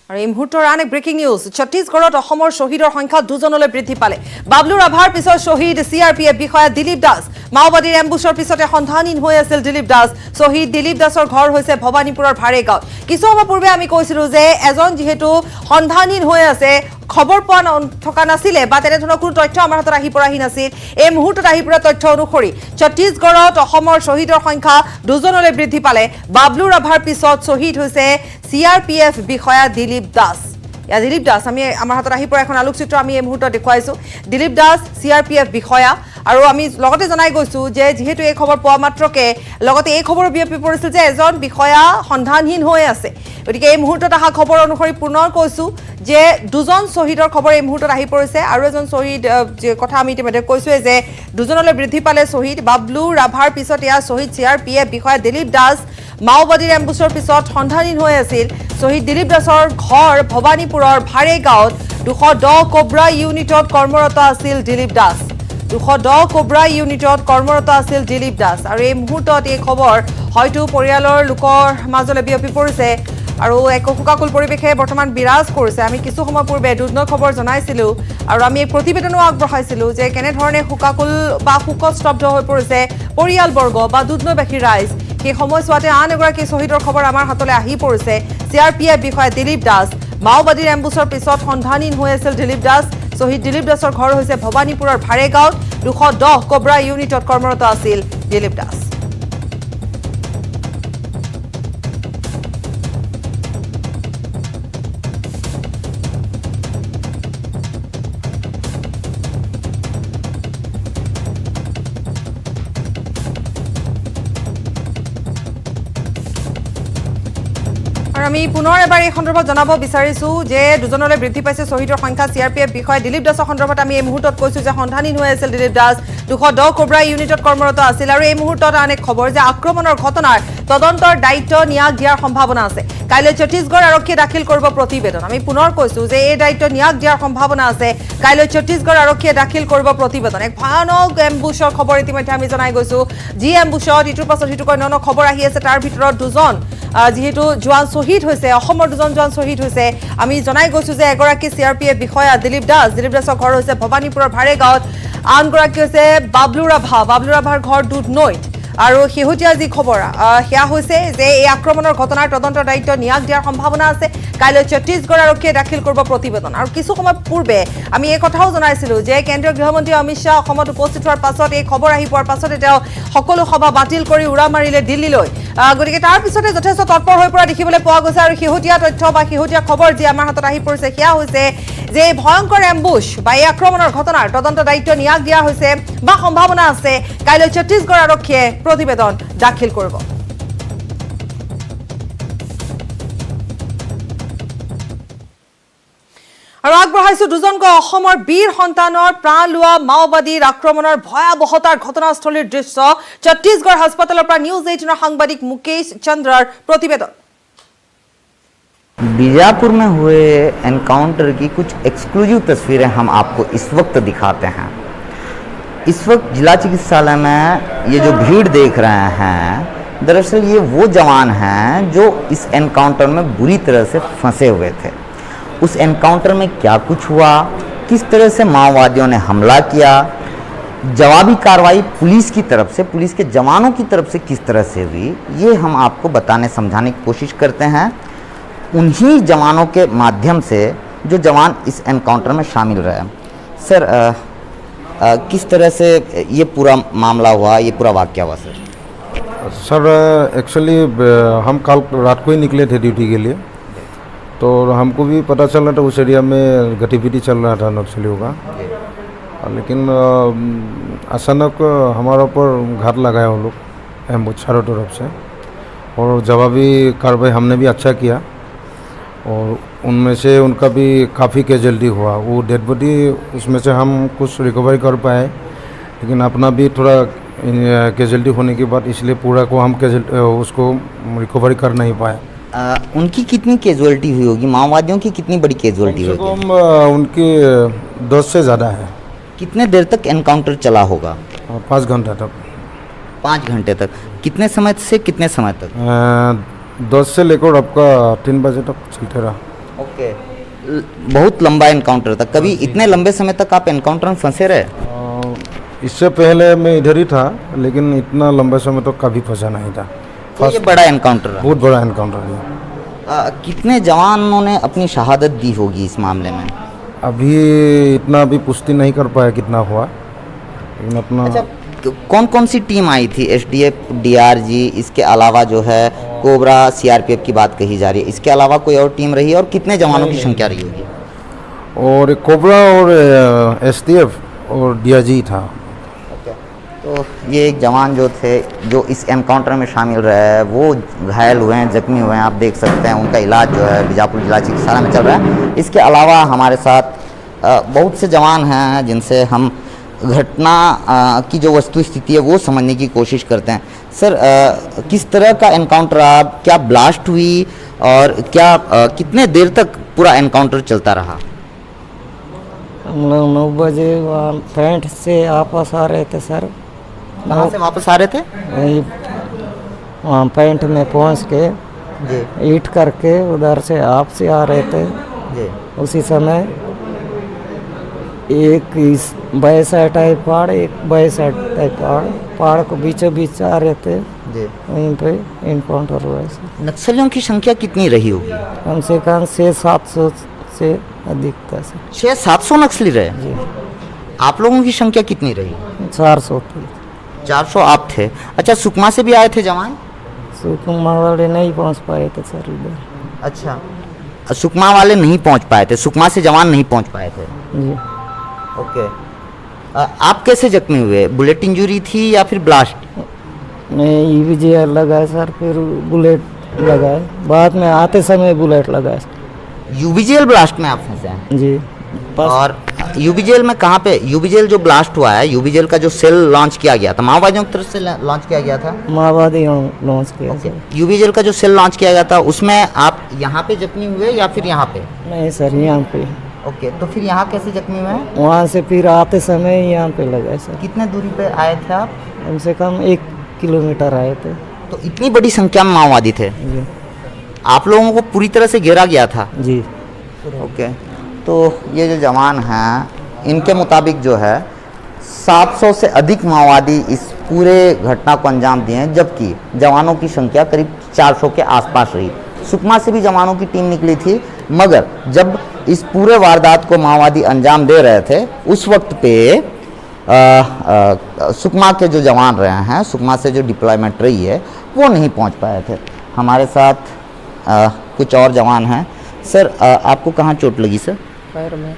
আৰু এই মুহূৰ্তৰ আন এক ব্ৰেকিং নিউজ ছত্তীশগড়ত অসমৰ শহীদৰ সংখ্যা 2জনলৈ বৃদ্ধি পালে বাবলু ৰাভাৰ পিছত শহীদ CRPF বিষয়া দিলীপ দাস মাওবাদীৰ এম্বুছৰ পিছতে সন্ধানহীন হৈ আছিল দিলীপ দাস শহীদ দিলীপ দাসৰ ঘৰ হৈছে ভবানীপুৰৰ ভাৰেগাঁও কিছু সময় পূৰ্বে আমি কৈছিলো যে এজন যেহেতু সন্ধানহীন হৈ আছে খবৰ পোৱা থকা নাছিলে বা তেনেধৰণৰ কোনো তথ্য আমাৰ হাতত আহি পৰাহি নাছিল এই মুহূৰ্তত আহি পৰা তথ্য অনুসৰি ছত্তীশগড়ত অসমৰ শহীদৰ সংখ্যা 2জনলৈ বৃদ্ধি পালে বাবলু ৰাভাৰ পিছত শহীদ হৈছে CRPF বিষয়া দিলীপ দাস দিলীপ দাস আমি আমাৰ হাতত আহি পৰা এখন আলোকচিত্ৰ আমি এই মুহূৰ্তত দেখুৱাইছো দিলীপ দাস CRPF বিষয়া আৰু আমি লগতে জনাই গৈছো যে যেহেতু এই খবৰ পোৱা মাত্ৰকে লগতে এই খবৰ বিয়পি পৰিছিল যে এজন বিষয়া সন্ধানহীন হৈ আছে গতিকে এই মুহূৰ্তত আহা খবৰ অনুসৰি পুনৰ কৈছো যে দুজন শহীদৰ খবৰ এই মুহূৰ্তত আহি পৰিছে আৰু এজন শহীদ যে কথা আমি ইতিমধ্যে কৈছো যে দুজনলৈ বৃদ্ধি পালে শহীদ বাবলু ৰাভাৰ পিছত এয়া শহীদ CRPF বিষয়া দিলীপ দাস মাওবাদীৰ এম্বুছৰ পিছত সন্ধানহীন হৈ আছিল শহীদ দিলীপ দাসৰ ঘৰ ভবানীপুৰৰ ভাৰেগাঁৱত 210 কোব্ৰা ইউনিটত কৰ্মৰত আছিল দিলীপ দাস 210 কোব্ৰা ইউনিটত কৰ্মৰত আছিল দিলীপ দাস আৰু এই মুহূৰ্তত এই খবৰ হয়তো পৰিয়ালৰ লোকৰ মাজলৈ বিয়পি পৰিছে আৰু এক শোকাকুল পৰিৱেশে বৰ্তমান বিৰাজ কৰিছে আমি কিছু সময় পূৰ্বে দুধনৈ খবৰ জনাইছিলো আৰু আমি এক প্ৰতিবেদনো আগবঢ়াইছিলো যে কেনে ধৰণে শোকাকুল বা শোকস্তব্ধ হৈ পৰিছে পৰিয়ালবৰ্গ বা দুধনৈবাসী ৰাইজ সেই সময়ছোৱাতে আন এগৰাকী শহীদৰ খবৰ আমাৰ হাতলৈ আহি পৰিছে CRPF বিষয়া দিলীপ দাস মাওবাদীৰ এম্বুছৰ পিছত সন্ধানহীন হৈ আছিল দিলীপ দাস শহীদ দিলীপ দাসৰ ঘৰ হৈছে ভবানীপুৰৰ ভাৰেগাঁৱত 210 কোব্ৰা ইউনিটত কৰ্মৰত আছিল দিলীপ দাস আমি পুনৰ এবাৰ এই সন্দৰ্ভত জনাব বিচাৰিছো যে দুজনলৈ বৃদ্ধি পাইছে শহীদৰ সংখ্যা CRPF বিষয়া দিলীপ দাসৰ সন্দৰ্ভত আমি এই মুহূৰ্তত কৈছো যে সন্ধানহীন হৈ আছিল দিলীপ দাস 210 কোব্ৰা ইউনিটত কৰ্মৰত আছিল আৰু এই মুহূৰ্তত আন এক খবৰ যে আক্ৰমণৰ ঘটনাৰ তদন্তৰ দায়িত্ব নিয়াক দিয়াৰ সম্ভাৱনা আছে কাইলৈ ছত্তীশগড় আৰক্ষীয়ে দাখিল কৰিব প্ৰতিবেদন আমি পুনৰ কৈছো যে এই দায়িত্ব নিয়াক দিয়াৰ সম্ভাৱনা আছে কাইলৈ ছত্তীশগড় আৰক্ষীয়ে দাখিল কৰিব প্ৰতিবেদন এক ভয়ানক এম্বুছৰ খবৰ ইতিমধ্যে আমি জনাই গৈছো যি এম্বুছৰ ইটোৰ পাছত সিটোকৈ ন খবৰ আহি আছে তাৰ ভিতৰত দুজন যেহেতু জোৱান শহীদ হৈছে অসমৰ দুজন জোৱান শহীদ হৈছে আমি জনাই গৈছো যে এগৰাকী CRPF বিষয়া দিলীপ দাসৰ ঘৰ হৈছে ভবানীপুৰৰ ভাৰেগাঁৱত আনগৰাকী হৈছে বাবলু ৰাভাৰ ঘৰ দুধনৈত আৰু শেহতীয়া যি খবৰ সেয়া হৈছে যে এই আক্ৰমণৰ ঘটনাৰ তদন্তৰ দায়িত্ব নিয়াক দিয়াৰ সম্ভাৱনা আছে কাইলৈ ছত্তীশগড় আৰক্ষীয়ে দাখিল কৰিব প্ৰতিবেদন আৰু কিছু সময় পূৰ্বে আমি এই কথাও জনাইছিলো যে কেন্দ্ৰীয় গৃহমন্ত্ৰী অমিত শ্বাহ অসমত উপস্থিত হোৱাৰ পাছত এই খবৰ আহি পোৱাৰ পাছতে তেওঁ সকলো সভা বাতিল কৰি উৰা মাৰিলে দিল্লীলৈ গতিকে তাৰ পিছতে যথেষ্ট তৎপৰ হৈ পৰা দেখিবলৈ পোৱা গৈছে আৰু শেহতীয়া তথ্য বা শেহতীয়া খবৰ যি আমাৰ হাতত আহি পৰিছে সেয়া হৈছে যে এই ভয়ংকৰ এম্বুছ বা এই আক্ৰমণৰ ঘটনাৰ তদন্ত দায়িত্ব নিয়াক দিয়া হৈছে বা সম্ভাৱনা আছে কাইলৈ ছত্তীশগড় আৰক্ষীয়ে প্ৰতিবেদন দাখিল কৰিব আৰু আগবঢ়াইছো দুজনকৈ অসমৰ বীৰ সন্তানৰ প্ৰাণ লোৱা মাওবাদীৰ আক্ৰমণৰ ভয়াৱহতাৰ ঘটনাস্থলীৰ দৃশ্য ছত্তীশগড় হাস্পতালৰ পৰা নিউজ 18 সাংবাদিক মুকেশ চন্দ্ৰৰ প্ৰতিবেদন बीजापुर में हुए एनकाउंटर की कुछ एक्सक्लूसिव तस्वीरें हम आपको इस वक्त दिखाते हैं इस वक्त जिला चिकित्सालय में ये जो भीड़ देख रहे हैं दरअसल ये वो जवान हैं जो इस एनकाउंटर में बुरी तरह से फंसे हुए थे उस एनकाउंटर में क्या कुछ हुआ किस तरह से माओवादियों ने हमला किया जवाबी कार्रवाई पुलिस की तरफ से पुलिस के जवानों की तरफ से किस तरह से हुई ये हम आपको बताने समझाने की कोशिश करते हैं उन्हीं जवानों के माध्यम से जो जवान इस एनकाउंटर में शामिल रहे सर किस तरह से ये पूरा मामला हुआ ये पूरा वाक़या हुआ सर एक्चुअली हम कल रात को ही निकले थे ड्यूटी के लिए तो हमको भी पता चल रहा था उस एरिया में गतिविधि चल रहा था नक्सलियों का लेकिन अचानक हमारे ऊपर घात लगाया वो लोग एम्बुश चारों तरफ से और जवाबी कार्रवाई हमने भी अच्छा किया और उनमें से उनका भी काफ़ी कैजुअल्टी हुआ वो डेड बॉडी उसमें से हम कुछ रिकवरी कर पाए लेकिन अपना भी थोड़ा कैजुअल्टी होने के बाद इसलिए पूरा को हम उसको रिकवरी कर नहीं पाए उनकी कितनी कैजुअल्टी हुई होगी माओवादियों की कितनी बड़ी कैजुअल्टी होगी उनकी 10 से ज़्यादा है कितने देर तक एनकाउंटर चला होगा 5 घंटा तक 5 घंटे तक कितने समय से कितने समय तक 10 से लेकर आपका 3 बजे तक चलते रहा ओके, बहुत लंबा एनकाउंटर था। कभी इतने लंबे समय तक आप एनकाउंटर में फंसे रहे? इससे पहले मैं इधर ही था, लेकिन इतना लंबे समय तो कभी फंसा नहीं था। तो ये बड़ा एनकाउंटर रहा। बहुत बड़ा एनकाउंटर है। कितने जवानों ने अपनी शहादत दी होगी इस मामले में? अभी इतना भी पुष्टि नहीं कर पाया कितना हुआ, लेकिन अपना अच्छा, कौन कौन सी टीम आई थी? एसडीएफ, डीआरजी, इसके अलावा जो है कोबरा, सीआरपीएफ की बात कही जा रही है, इसके अलावा कोई और टीम रही है? और कितने जवानों की संख्या रही होगी? और एक कोबरा और एसटीएफ और डीआरजी था। तो ये एक जवान जो थे, जो इस एनकाउंटर में शामिल रहे, वो घायल हुए हैं, जख्मी हुए हैं। आप देख सकते हैं उनका इलाज जो है बीजापुर जिला चिकित्सालय में चल रहा है। इसके अलावा हमारे साथ बहुत से जवान हैं जिनसे हम घटना की जो वस्तु स्थिति है वो समझने की कोशिश करते हैं। सर, किस तरह का एनकाउंटर रहा? क्या ब्लास्ट हुई और क्या कितने देर तक पूरा एनकाउंटर चलता रहा? हम लोग 9 बजे वहाँ पैंट से वापस आ रहे थे सर। कहाँ से वापस आ रहे थे? वही वहाँ पैंट में पहुँच के जी ईट करके उधर से आप से आ रहे थे। जी उसी समय एक इस बाएं साइड टाइप पहाड़, एक बाएं साइड टाइप पहाड़, पहाड़ को बीचों बीच आ रहे थे। जी। वहीं पे इनकाउंटर हुआ है सर। नक्सलियों की संख्या कितनी रही होगी? कम से कम 600-700 से अधिक था सर। 600-700 नक्सली रहे। जी, आप लोगों की संख्या कितनी रही? 400 थी। 400 आप थे। अच्छा, सुकमा से भी आए थे जवान? सुकमा वाले नहीं पहुँच पाए थे सर इधर। अच्छा, सुकमा वाले नहीं पहुंच पाए थे, सुकमा से जवान नहीं पहुंच पाए थे। जी, ओके। आप कैसे जख्मी हुए? बुलेट इंजरी थी या फिर ब्लास्ट? नहीं, ईवीजीआर लगाए सर, फिर बुलेट लगाए, बाद में आते समय बुलेट लगाए सर। यूबीजेल ब्लास्ट में आप फंसे हैं? जी, और यूबीजेल में कहाँ पे? यूबीजेल जो ब्लास्ट हुआ है, यूबीजेल का जो सेल लॉन्च किया गया था, माओवादियों की तरफ से लॉन्च किया गया था? माओवादी लॉन्च किया सर। यूबीजेल का जो सेल लॉन्च किया गया था, उसमें आप यहाँ पे जख्मी हुए या फिर यहाँ पे? नहीं सर, यहाँ पे। ओके, तो फिर यहाँ कैसे जख्मी हुए हैं? वहाँ से फिर आते समय यहाँ पे लगाए सर। कितने दूरी पे आए थे आप? कम से कम 1 किलोमीटर आए थे। तो इतनी बड़ी संख्या में माओवादी थे, जी आप लोगों को पूरी तरह से घेरा गया था? जी। ओके, तो ये जो जवान हैं, इनके मुताबिक जो है 700 से अधिक माओवादी इस पूरे घटना को अंजाम दिए हैं, जबकि जवानों की संख्या करीब 400 के आसपास रही। सुकमा से भी जवानों की टीम निकली थी, मगर जब इस पूरे वारदात को माओवादी अंजाम दे रहे थे, उस वक्त पे सुकमा के जो जवान रहे हैं, सुकमा से जो डिप्लॉयमेंट रही है, वो नहीं पहुंच पाए थे। हमारे साथ कुछ और जवान हैं। सर, आपको कहाँ चोट लगी सर? पैर में।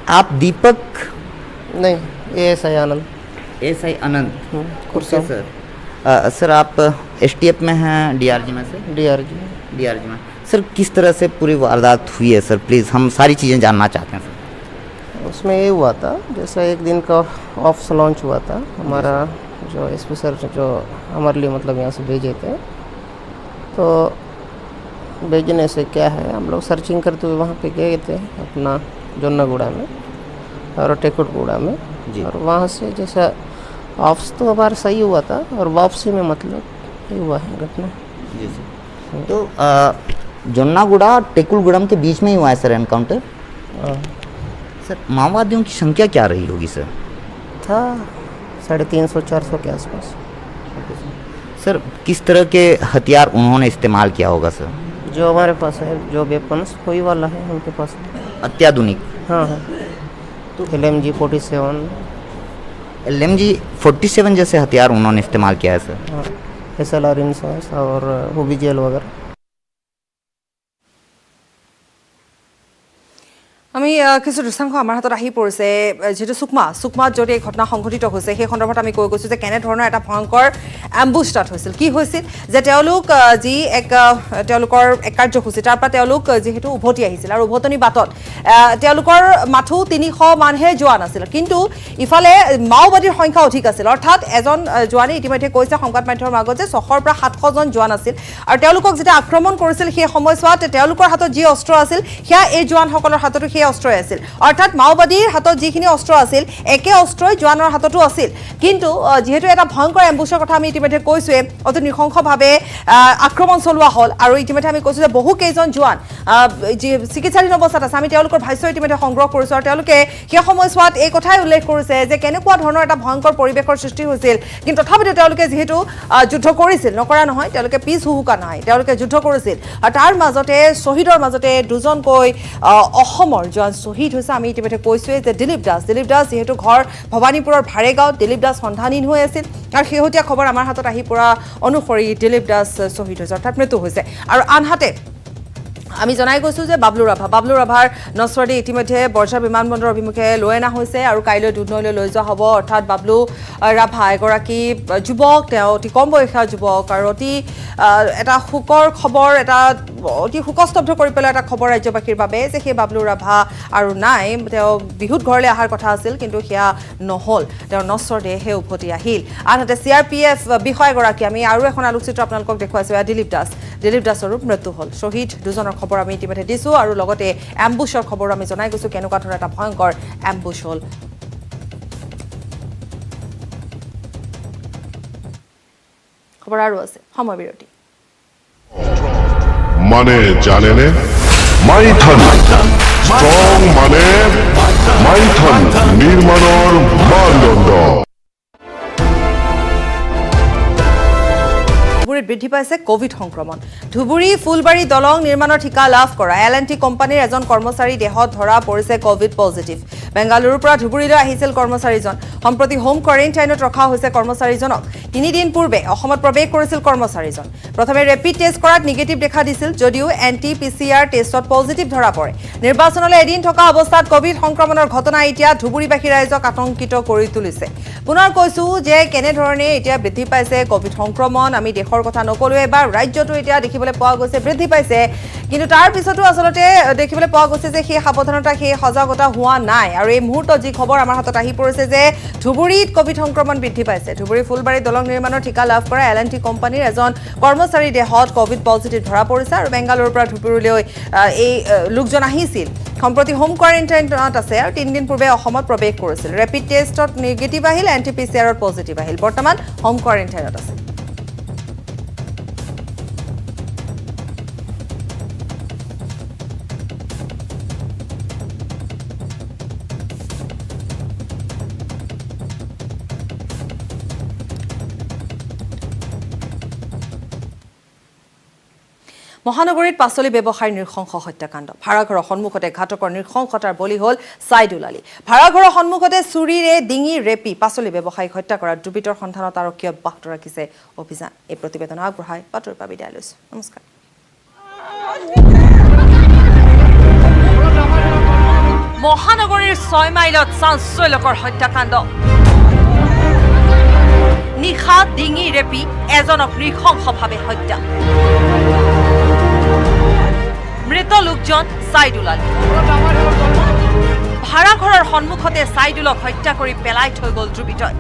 आप दीपक? नहीं, ये एस आई आनंद। एसआई अनंत। कुर्सी सर, सर आप एसटीएफ में हैं, डीआरजी में से? डीआरजी। डीआरजी में। सर, किस तरह से पूरी वारदात हुई है सर? प्लीज़, हम सारी चीज़ें जानना चाहते हैं सर। उसमें ये हुआ था, जैसा एक दिन का ऑफ लॉन्च हुआ था, हमारा जो एसपी सर जो हमारे लिए मतलब यहाँ से भेजे थे, तो भेजने से क्या है, हम लोग सर्चिंग करते हुए वहाँ पे गए थे अपना जोन्नागुड़ा में और टेकुटगुड़ा में जी। और वहाँ से जैसा ऑफ तो हमारा सही हुआ था और वापसी में मतलब ये हुआ है घटना। जी सर। तो जोन्नागुड़ा और टेकुलगुड़म के बीच में ही हुआ है सर एनकाउंटर? सर, माओवादियों की संख्या क्या रही होगी सर? था 350-400 के आसपास। सर, किस तरह के हथियार उन्होंने इस्तेमाल किया होगा सर? जो हमारे पास है, जो वेपन्स वही वाला है उनके पास। अत्याधुनिक? हाँ हाँ, तो LMG 47, LMG 47 जैसे हथियार उन्होंने इस्तेमाल किया है सर? हाँ, SLR इंसास और OBGL वगैरह। আমি কিছু দৃশ্যাংশ আমাৰ হাতত আহি পৰিছে, যেটো সুকমাত যদি এই ঘটনা সংঘটিত হৈছে, সেই সন্দৰ্ভত আমি কৈ গৈছোঁ যে কেনেধৰণৰ এটা ভয়ংকৰ এম্বুছ ষ্টাৰ্ট হৈছিল। কি হৈছিল যে তেওঁলোক যি তেওঁলোকৰ এক কাৰ্যসূচী, তাৰ পৰা তেওঁলোক যিহেতু উভতি আহিছিল আৰু উভতনি বাটত তেওঁলোকৰ মাথো 300 মানহে যোৱা নাছিল, কিন্তু ইফালে মাওবাদীৰ সংখ্যা অধিক আছিল। অৰ্থাৎ এজন জোৱানে ইতিমধ্যে কৈছে সংবাদ মাধ্যমৰ আগত যে 600ৰ পৰা 700 জন জোৱান আছিল আৰু তেওঁলোকক যেতিয়া আক্ৰমণ কৰিছিল, সেই সময়ছোৱাত তেওঁলোকৰ হাতত যি অস্ত্ৰ আছিল, সেয়া এই জোৱানসকলৰ হাততো সেই অস্ত্ৰই আছিল অৰ্থাৎ মাওবাদীৰ হাতত যিখিনি অস্ত্ৰ আছিল একে অস্ত্ৰই জোৱানৰ হাততো আছিল কিন্তু যেহেতু এটা ভয়ংকৰ এম্বুছৰ কথা আমি ইতিমধ্যে কৈছোৱে অতি নৃশংসভাৱে আক্ৰমণ চলোৱা হ'ল আৰু ইতিমধ্যে আমি কৈছো যে বহু কেইজন জোৱান চিকিৎসাধীন অৱস্থাত আছে আমি তেওঁলোকৰ ভাষ্য ইতিমধ্যে সংগ্ৰহ কৰিছো আৰু তেওঁলোকে সেই সময়ছোৱাত এই কথাই উল্লেখ কৰিছে যে কেনেকুৱা ধৰণৰ এটা ভয়ংকৰ পৰিৱেশৰ সৃষ্টি হৈছিল কিন্তু তথাপিতো তেওঁলোকে যিহেতু যুদ্ধ কৰিছিল নকৰা নহয় তেওঁলোকে পিছ হুহুকা নাই তেওঁলোকে যুদ্ধ কৰিছিল আৰু তাৰ মাজতে শ্বহীদৰ মাজতে দুজনকৈ অসমৰ জোৱান শ্বহীদ হৈছে আমি ইতিমধ্যে কৈছোৱে যে দিলীপ দাস যেহেতু ঘৰ ভৱানীপুৰৰ ভাৰেগাঁৱত দিলীপ দাস সন্ধানহীন হৈ আছিল আৰু শেহতীয়া খবৰ আমাৰ হাতত আহি পৰা অনুসৰি দিলীপ দাস শ্বহীদ হৈছে অৰ্থাৎ মৃত্যু হৈছে আৰু আনহাতে আমি জনাই গৈছো যে বাবলু ৰাভাৰ নচৱাৰী ইতিমধ্যে বৰঝাৰ বিমানবন্দৰৰ অভিমুখে লৈ অনা হৈছে আৰু কাইলৈ দুধনৈলৈ লৈ যোৱা হ'ব অৰ্থাৎ বাবলু ৰাভা এগৰাকী যুৱক তেওঁ অতি কম বয়সীয়া যুৱক আৰু অতি এটা শোকৰ খবৰ এটা অতি শোকস্তব্ধ কৰি পেলাই এটা খবৰ ৰাজ্যবাসীৰ বাবে যে সেই বাবলু ৰাভা আৰু নাই তেওঁ বিহুত ঘৰলৈ অহাৰ কথা আছিল কিন্তু সেয়া নহ'ল তেওঁৰ নশ্বৰ দেহে উভতি আহিল আনহাতে CRPF বিষয়াগৰাকী আমি আৰু এখন আলোকচিত্ৰ আপোনালোকক দেখুৱাইছো দিলীপ দাসৰো মৃত্যু হ'ল শ্বহীদ দুজনৰ খবৰ আমি ইতিমধ্যে দিছো আৰু লগতে এম্বুছৰ খবৰ আমি জনাই গৈছো কেনেকুৱা ধৰণৰ এটা ভয়ংকৰ এম্বুছ হ'ল খবৰ আৰু আছে সময় বিৰতি মানে জানেনে মাইথন স্ট্ৰং মানে মাইথন নিৰ্মাণৰ মানদণ্ড ধুবুৰীত বৃদ্ধি পাইছে কোভিড সংক্ৰমণ ধুবুৰী ফুলবাৰী দলং নিৰ্মাণৰ ঠিকা লাভ কৰা L&T কোম্পানীৰ এজন কৰ্মচাৰী দেহত ধৰা পৰিছে কোভিড পজিটিভ বেংগালুৰুৰ পৰা ধুবুৰীলৈ আহিছিল কৰ্মচাৰীজন সম্প্ৰতি হোম কোৱাৰেণ্টাইনত ৰখা হৈছে কৰ্মচাৰীজনক 3 দিন পূৰ্বে অসমত প্ৰৱেশ কৰিছিল কৰ্মচাৰীজন প্ৰথমে ৰেপিড টেষ্ট কৰাত নিগেটিভ দেখা দিছিল যদিও NT-PCR টেষ্টত পজিটিভ ধৰা পৰে নিৰ্বাচনলৈ এদিন থকা অৱস্থাত কোভিড সংক্ৰমণৰ ঘটনা এতিয়া ধুবুৰীবাসী ৰাইজক আতংকিত কৰি তুলিছে পুনৰ কৈছো যে কেনে ধৰণে এতিয়া বৃদ্ধি পাইছে কোভিড সংক্ৰমণ আমি দেশৰ কথা নকলোৱে বা ৰাজ্যটো এতিয়া দেখিবলৈ পোৱা গৈছে বৃদ্ধি পাইছে কিন্তু তাৰ পিছতো আসলতে দেখিবলৈ পোৱা গৈছে যে সেই সাৱধানতা সেই সজাগতা হোৱা নাই আৰু এই মুহূৰ্তত যি খবৰ আমাৰ হাতত আহি পৰিছে যে ধুবুৰীত কোভিড সংক্ৰমণ বৃদ্ধি পাইছে ধুবুৰী ফুলবাৰী দলং নিৰ্মাণৰ ঠিকা লাভ কৰা L&T কোম্পানীৰ এজন কৰ্মচাৰী দেহত কোভিড পজিটিভ ধৰা পৰিছে আৰু বেংগালুৰুৰ পৰা ধুবুৰীলৈ এই লোকজন আহিছিল সম্প্ৰতি হোম কোৱাৰেণ্টাইনত আছে আৰু 3 দিন পূৰ্বে অসমত প্ৰৱেশ কৰিছিল ৰেপিড টেষ্টত নিগেটিভ আহিল NT-PCRত পজিটিভ আহিল বৰ্তমান হোম কোৱাৰেণ্টাইনত আছে মহানগৰীত পাচলি ব্যৱসায়ীৰ নৃশংস হত্যাকাণ্ড ভাড়াঘৰৰ সন্মুখতে ঘাতকৰ নৃশংসতাৰ বলি হ'ল সাইদুল আলী ভাড়াঘৰৰ সন্মুখতে চুৰিৰে ডিঙি ৰেপি পাচলি ব্যৱসায়ীক হত্যা কৰা দুৰ্বৃত্তৰ সন্ধানত আৰক্ষীয়ে অব্যাহত ৰাখিছে অভিযান এই প্ৰতিবেদন আগবঢ়াই বাতৰিৰ পৰা বিদায় লৈছো নমস্কাৰ মহানগৰীৰ 6 মাইলত চাঞ্চল্যকৰ হত্যাকাণ্ড নিশা ডিঙি ৰেপি এজনক নৃশংসভাৱে হত্যা মৃত লোকজন সাইদুল আলী ভাড়াঘৰৰ সন্মুখতে সাইদুলক হত্যা কৰি পেলাই থৈ গ'ল দুৰ্বৃত্তই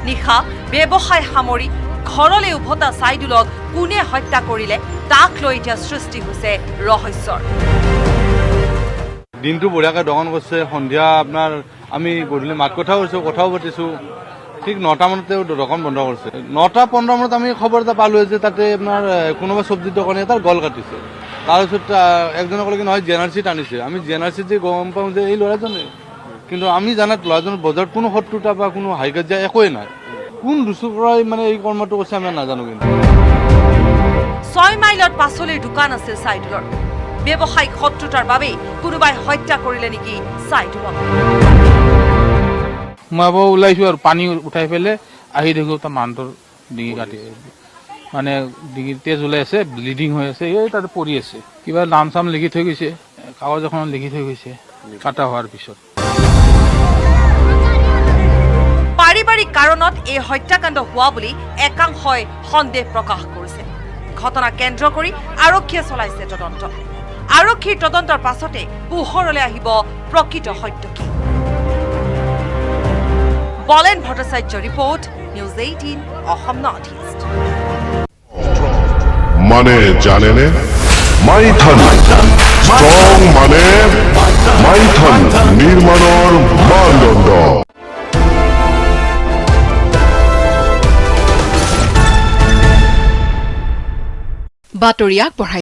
নিশা ব্যৱসায় সামৰি ঘৰলৈ উভতা সাইদুলক কোনে হত্যা কৰিলে তাক লৈ এতিয়া সৃষ্টি হৈছে ৰহস্যৰ দিনটো বঢ়িয়াকৈ দহন কৰিছে সন্ধিয়া আপোনাৰ আমি গধূলি মাত কথাও পাতিছোঁ ঠিক 9টা মানতে দোকান বন্ধ কৰিছে 9:15 মানত আমি খবৰ এটা পালোঁ যে তাতে আপোনাৰ কোনোবা চব্জিৰ দোকানী এটাৰ গল কাটিছে তাৰপিছত একজনে ক'লে কি নহয় JNRC টানিছে আমি JNRC যে গম পাওঁ যে এই ল'ৰাজনে কিন্তু আমি জানাত ল'ৰাজনৰ বজাৰত কোনো শত্ৰুতা বা কোনো হাইকাজিয়া একোৱেই নাই কোন দুচুকৰাই মানে এই কৰ্মটো কৰিছে আমি নাজানো কিন্তু 6 মাইলত পাচলিৰ দোকান আছিল সাইদুলৰ ব্যৱসায়িক শত্ৰুতাৰ বাবে কোনোবাই হত্যা কৰিলে নেকি সাইদুলক মই ওলাইছোঁ আৰু পানী উঠাই পেলাই আহি দেখোঁ তাৰ মানুহটোৰ ডিঙি কাটি মানে ডিঙিৰ তেজ ওলাই আছে ব্লিডিং হৈ আছে এই তাতে পৰি আছে কিবা নাম চাম লিখি থৈ গৈছে কাগজ এখনত লিখি থৈ গৈছে কাটা হোৱাৰ পিছত পাৰিবাৰিক কাৰণত এই হত্যাকাণ্ড হোৱা বুলি একাংশই সন্দেহ প্ৰকাশ কৰিছে ঘটনা কেন্দ্ৰ কৰি আৰক্ষীয়ে চলাইছে তদন্ত আৰক্ষীৰ তদন্তৰ পাছতে পোহৰলৈ আহিব প্ৰকৃত সত্য কি বলেন Bhattacharya report news 18 Assam north east মানে জানেনে মাইথন স্ট্ৰং মানে মাইথন নিৰ্মাণৰ মানদণ্ড বাতৰি আগবঢ়াইছে